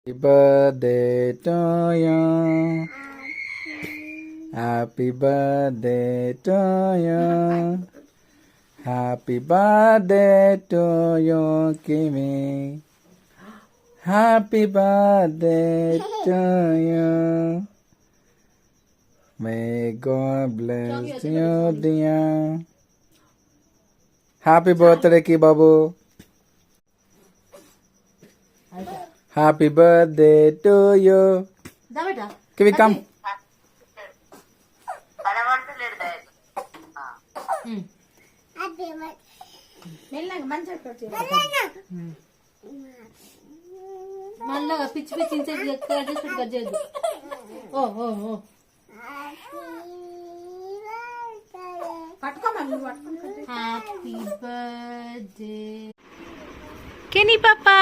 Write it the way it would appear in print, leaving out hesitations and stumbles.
Happy birthday to you. Happy birthday to you. Happy birthday to you, Kimi. Happy birthday to you. May God bless you, dear. Happy birthday, Ki Babu. Happy birthday to you. Kimi, come. మళ్ళా పిచ్చి పిచ్చి cut చేయదు. ఓ ఓ ఓ happy birthday కెనీ పాపా.